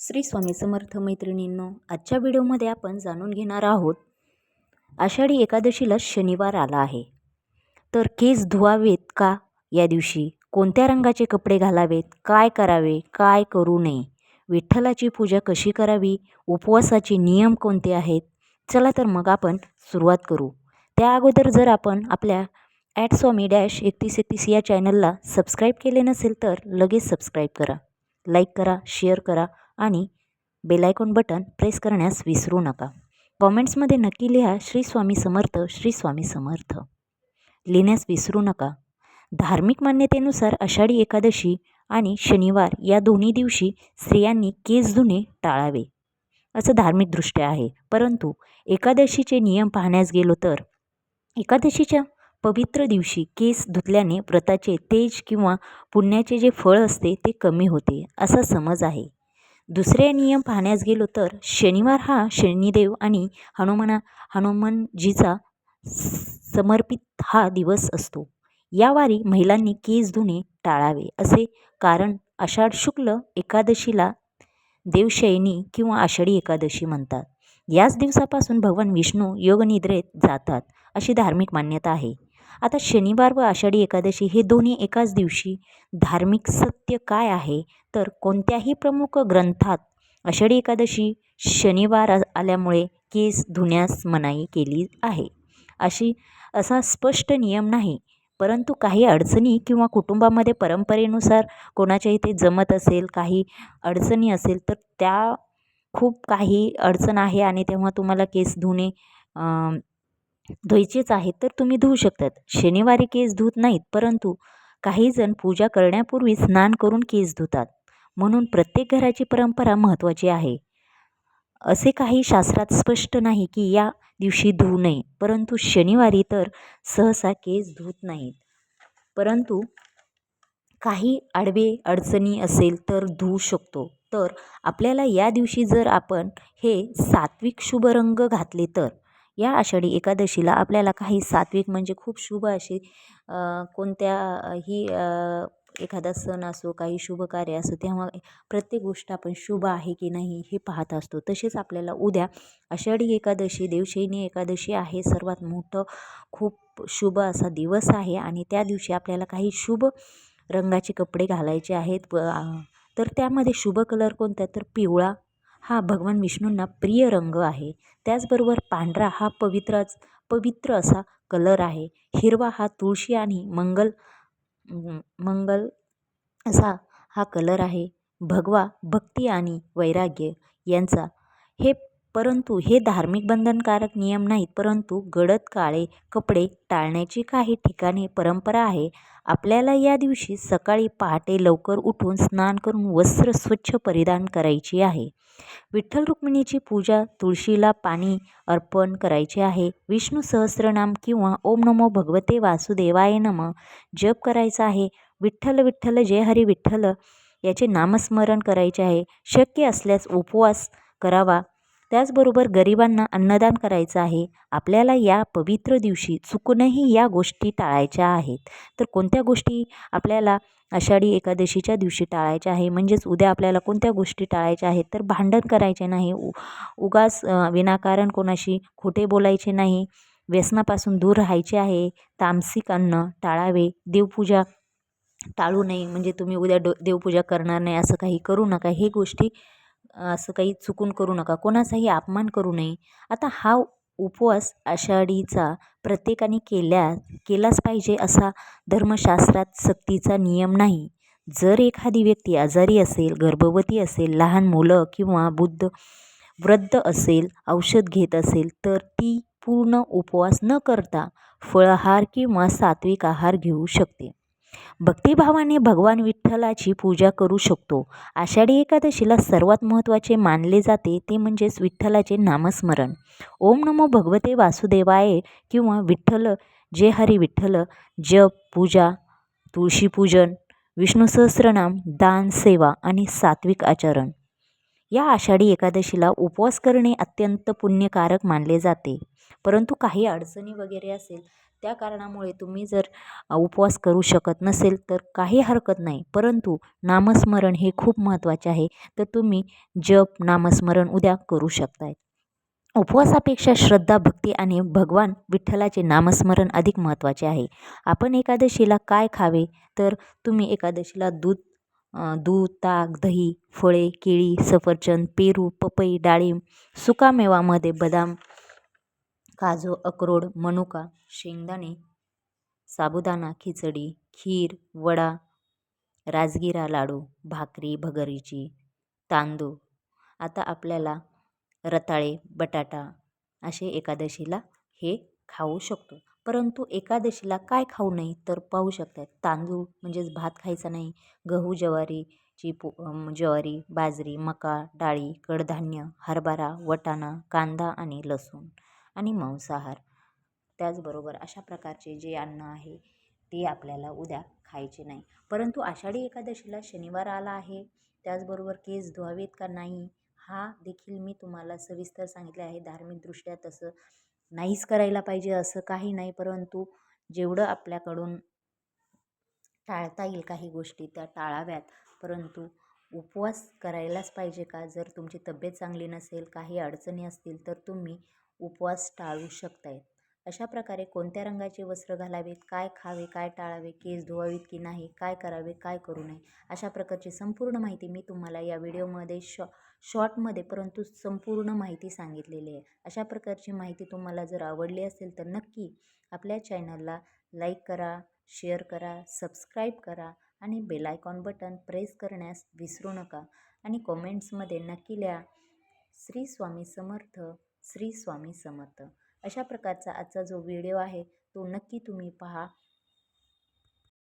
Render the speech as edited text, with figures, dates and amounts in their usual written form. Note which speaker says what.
Speaker 1: श्री स्वामी समर्थ मैत्रिणींनो, आजच्या व्हिडिओमध्ये आपण जाणून घेणार आहोत आषाढी एकादशीला शनिवार आला आहे, तर केस धुवावेत का या दिवशी, कोणत्या रंगाचे कपडे घालावेत, काय करावे, काय करू नये, विठ्ठलाची पूजा कशी करावी, उपवासाचे नियम कोणते आहेत. चला तर मग आपण सुरुवात करू. त्या अगोदर जर आपण आपल्या @swami-3131 या चॅनलला सबस्क्राईब केले नसेल तर लगेच सबस्क्राईब करा, लाईक करा, शेअर करा आणि बेल आयकॉन बटन प्रेस करण्यास विसरू नका. कॉमेंट्समध्ये नक्की लिहा श्री स्वामी समर्थ, श्री स्वामी समर्थ लिहिण्यास विसरू नका. धार्मिक मान्यतेनुसार आषाढी एकादशी आणि शनिवार या दोन्ही दिवशी स्त्रियांनी केस धुणे टाळावे असं धार्मिकदृष्ट्या आहे. परंतु एकादशीचे नियम पाहण्यास गेलो तर एकादशीच्या पवित्र दिवशी केस धुतल्याने व्रताचे तेज किंवा पुण्याचे जे फळ असते ते कमी होते असा समज आहे. दुसरे नियम पाहण्यास गेलो तर शनिवार हा शनिदेव आणि हनुमानजीचा समर्पित हा दिवस असतो. या वारी महिलांनी केस धुणे टाळावे असे कारण आषाढ शुक्ल एकादशीला देवशयनी किंवा आषाढी एकादशी म्हणतात. याच दिवसापासून भगवान विष्णू योगनिद्रेत जातात अशी धार्मिक मान्यता आहे. आता शनिवार व आषाढी एकादशी हे दोन्ही एकाच दिवशी धार्मिक सत्य काय आहे तर कोणत्याही प्रमुख ग्रंथात आषाढी एकादशी शनिवार आल्यामुळे केस धुण्यास मनाई केली आहे असा स्पष्ट नियम नाही. परंतु काही अडचणी किंवा कुटुंबामध्ये परंपरेनुसार कोणाच्या इथे जमत असेल, काही अडचणी असेल तर त्या खूप काही अडचण आहे आणि तेव्हा तुम्हाला केस धुवायचेच आहेत तर तुम्ही धुवू शकतात. शनिवारी केस धुत नाहीत, परंतु काही जण पूजा करण्यापूर्वी स्नान करून केस धुतात. म्हणून प्रत्येक घराची परंपरा महत्त्वाची आहे. असे काही शास्त्रात स्पष्ट नाही की या दिवशी धुवू नये, परंतु शनिवारी तर सहसा केस धुत नाहीत. परंतु काही आडवे अडचणी असेल तर धुवू शकतो. तर आपल्याला या दिवशी जर आपण हे सात्विक शुभ रंग घातले तर या आषाढी एकादशीला आपल्याला काही सात्विक म्हणजे खूप शुभ असे कोणत्याही एखादा सण असो, काही शुभ कार्य असो, तेव्हा प्रत्येक गोष्ट आपण शुभ आहे की नाही हे पाहत असतो. तसेच आपल्याला उद्या आषाढी एकादशी देवशयनी एकादशी आहे, सर्वात मोठं खूप शुभ असा दिवस आहे आणि त्या दिवशी आपल्याला काही शुभ रंगाचे कपडे घालायचे आहेत. तर त्यामध्ये शुभ कलर कोणता तर पिवळा हा भगवान विष्णूंना प्रिय रंग आहे. त्याचबरोबर पांढरा हा पवित्र असा कलर आहे. हिरवा हा तुळशी आणि मंगल असा हा कलर आहे. भगवा भक्ती आणि वैराग्य यांचा परंतु हे धार्मिक बंधनकारक नियम नाहीत, परंतु गडद काळे कपडे टाळण्याची काही ठिकाणी परंपरा आहे. आपल्याला या दिवशी सकाळी पहाटे लवकर उठून स्नान करून वस्त्र स्वच्छ परिधान करायची आहे. विठ्ठल रुक्मिणीची पूजा, तुळशीला पाणी अर्पण करायचे आहे. विष्णू सहस्त्रनाम किंवा ओम नमो भगवते वासुदेवाय नमः जप करायचा आहे. विठ्ठल विठ्ठल जय हरी विठ्ठल याचे नामस्मरण करायचे आहे. शक्य असल्यास उपवास करावा. त्याचबरोबर गरिबांना अन्नदान करायचं आहे. आपल्याला या पवित्र दिवशी चुकूनही या गोष्टी टाळायच्या आहेत. तर कोणत्या गोष्टी आपल्याला आषाढी एकादशीच्या दिवशी टाळायच्या आहे, म्हणजेच उद्या आपल्याला कोणत्या गोष्टी टाळायच्या आहेत तर भांडण करायचे नाही, उगाच विनाकारण कोणाशी खोटे बोलायचे नाही, व्यसनापासून दूर राहायचे आहे, तामसिक अन्न टाळावे, देवपूजा टाळू नये, म्हणजे तुम्ही उद्या देवपूजा करणार नाही असं काही करू नका. हे गोष्टी असं काही चुकून करू नका, कोणाचाही अपमान करू नये. आता हा उपवास आषाढीचा प्रत्येकाने केलाच पाहिजे असा धर्मशास्त्रात सक्तीचा नियम नाही. जर एखादी व्यक्ती आजारी असेल, गर्भवती असेल, लहान मुलं किंवा वृद्ध असेल, औषध घेत असेल तर ती पूर्ण उपवास न करता फळाहार किंवा सात्विक आहार घेऊ शकते. भक्तिभावाने भगवान विठ्ठलाची पूजा करू शकतो. आषाढी एकादशीला सर्वात महत्त्वाचे मानले जाते ते म्हणजेच विठ्ठलाचे नामस्मरण. ओम नमो भगवते वासुदेवाय किंवा विठ्ठल जय हरी विठ्ठल जप, पूजा, तुळशीपूजन, विष्णू सहस्त्रनाम, दान, सेवा आणि सात्विक आचरण. या आषाढी एकादशीला उपवास करणे अत्यंत पुण्यकारक मानले जाते. परंतु काही अडचणी वगैरे असेल त्या कारणामुळे तुम्ही जर उपवास करू शकत नसेल तर काही हरकत नाही, परंतु नामस्मरण हे खूप महत्त्वाचे आहे. तर तुम्ही जप नामस्मरण उद्या करू शकताय. उपवासापेक्षा श्रद्धा, भक्ती आणि भगवान विठ्ठलाचे नामस्मरण अधिक महत्त्वाचे आहे. आपण एकादशीला काय खावे? तर तुम्ही एकादशीला दूध, ताक, दही, फळे, केळी, सफरचंद, पेरू, पपई, डाळिंब, सुकामेवामध्ये बदाम, काजू, अक्रोड, मनुका, शेंगदाणे, साबुदाणा खिचडी, खीर, वडा, राजगिरा लाडू, भाकरी भगरीची, तांदूळ. आता आपल्याला रताळे, बटाटा असे एकादशीला हे खाऊ शकतो. परंतु एकादशीला काय खाऊ नये तर पाहू शकतात. तांदूळ म्हणजेच भात खायचा नाही. गहू, ज्वारी, बाजरी, मका, डाळी, कडधान्य, हरभरा, वाटाणा, कांदा आणि लसूण आणि मांसाहार. त्याचबरोबर अशा प्रकारचे जे अन्न आहे ते आपल्याला उद्या खायचे नाही. परंतु आषाढी एकादशीला शनिवार आला आहे, त्याचबरोबर केस धुवावेत का नाही हा देखील मी तुम्हाला सविस्तर सांगितले आहे. धार्मिकदृष्ट्या तसं नाहीच करायला पाहिजे असं काही नाही, परंतु जेवढं आपल्याकडून टाळता येईल काही गोष्टी त्या टाळाव्यात. परंतु उपवास करायलाच पाहिजे का? जर तुमची तब्येत चांगली नसेल, काही अडचणी असतील तर तुम्ही उपवास टाळू शकताय. अशा प्रकारे कोणत्या रंगाचे वस्त्र घालावेत, काय खावे, काय टाळावे, केस धुवावेत की नाही, काय करावे, काय करू नये, अशा प्रकारची संपूर्ण माहिती मी तुम्हाला या व्हिडिओमध्ये शॉर्टमध्ये परंतु संपूर्ण माहिती सांगितलेली आहे. अशा प्रकारची माहिती तुम्हाला जर आवडली असेल तर नक्की आपल्या चॅनलला लाईक करा, शेअर करा, सबस्क्राईब करा आणि बेल आयकॉन बटन प्रेस करण्यास विसरू नका. आणि कॉमेंट्समध्ये नक्की लिहा श्री स्वामी समर्थ, श्री स्वामी समर्थ. अशा प्रकारचा आजचा जो व्हिडिओ आहे तो नक्की तुम्ही पहा.